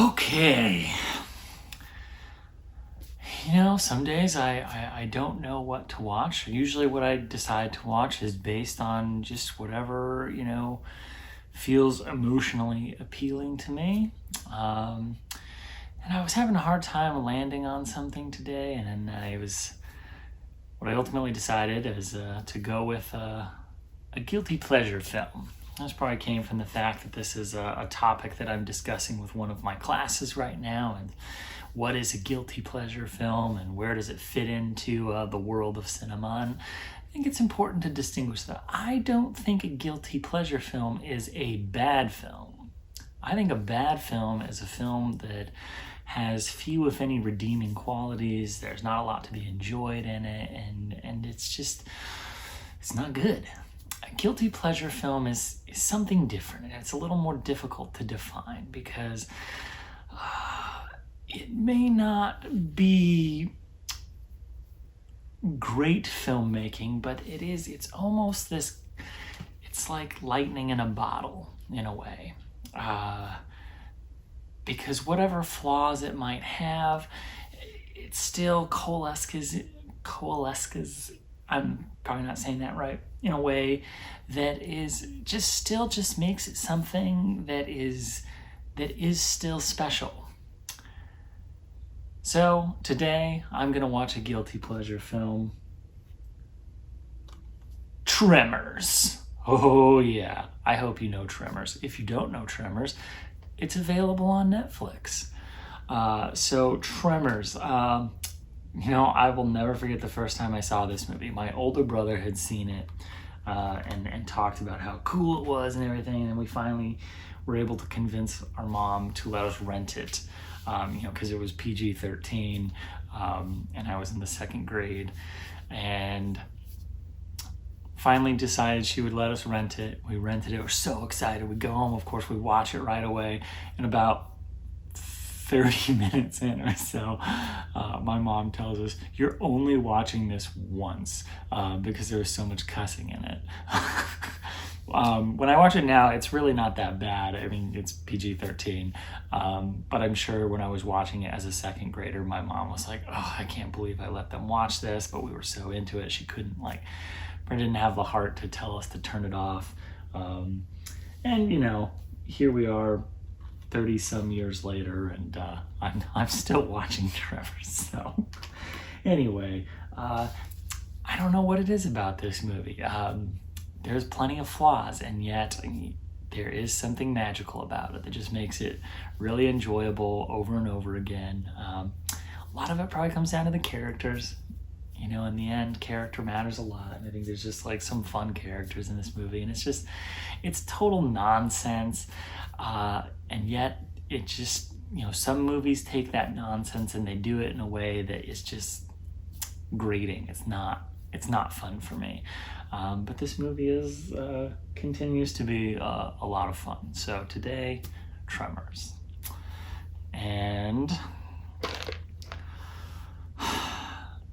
Okay. Some days I don't know what to watch. Usually what I decide to watch is based on just whatever, feels emotionally appealing to me. And I was having a hard time landing on something today, and then what I ultimately decided is to go with a guilty pleasure film. This probably came from the fact that this is a topic that I'm discussing with one of my classes right now, and what is a guilty pleasure film and where does it fit into the world of cinema. And I think it's important to distinguish that. I don't think a guilty pleasure film is a bad film. I think a bad film is a film that has few, if any, redeeming qualities. There's not a lot to be enjoyed in it, and it's not good. A guilty pleasure film is something different, and it's a little more difficult to define because it may not be great filmmaking, but it's almost this, it's like lightning in a bottle in a way. Because whatever flaws it might have, it still coalesces, I'm probably not saying that right, in a way that is just makes it something that is still special. So today I'm gonna watch a guilty pleasure film, Tremors. Oh yeah, I hope you know Tremors. If you don't know Tremors, it's available on Netflix. So Tremors, I will never forget the first time I saw this movie. My older brother had seen it and talked about how cool it was and everything, and we finally were able to convince our mom to let us rent it, because it was PG-13, and I was in the second grade, and finally decided she would let us rent it. We rented it. We're so excited. We go home, of course, we watch it right away, and about 30 minutes in or so, my mom tells us, "You're only watching this once," because there was so much cussing in it. When I watch it now, it's really not that bad. I mean, it's PG-13, but I'm sure when I was watching it as a second grader, my mom was like, "Oh, I can't believe I let them watch this," but we were so into it, she didn't have the heart to tell us to turn it off. And here we are 30 some years later, and I'm still watching Tremors. So anyway, I don't know what it is about this movie. There's plenty of flaws, and yet there is something magical about it that just makes it really enjoyable over and over again. A lot of it probably comes down to the characters. In the end, character matters a lot. And I think there's just some fun characters in this movie, and it's total nonsense. And yet it just, some movies take that nonsense and they do it in a way that is just grating. It's not fun for me. But this movie continues to be a lot of fun. So today, Tremors. And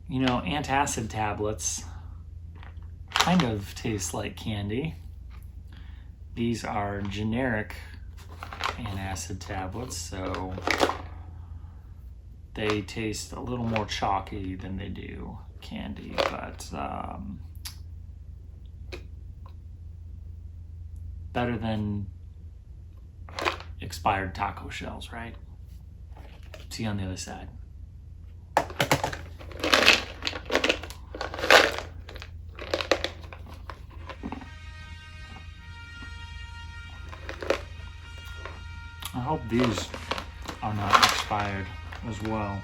antacid tablets kind of taste like candy. These are generic antacid tablets, so they taste a little more chalky than they do candy, but better than expired taco shells, right? See you on the other side. I hope these are not expired as well.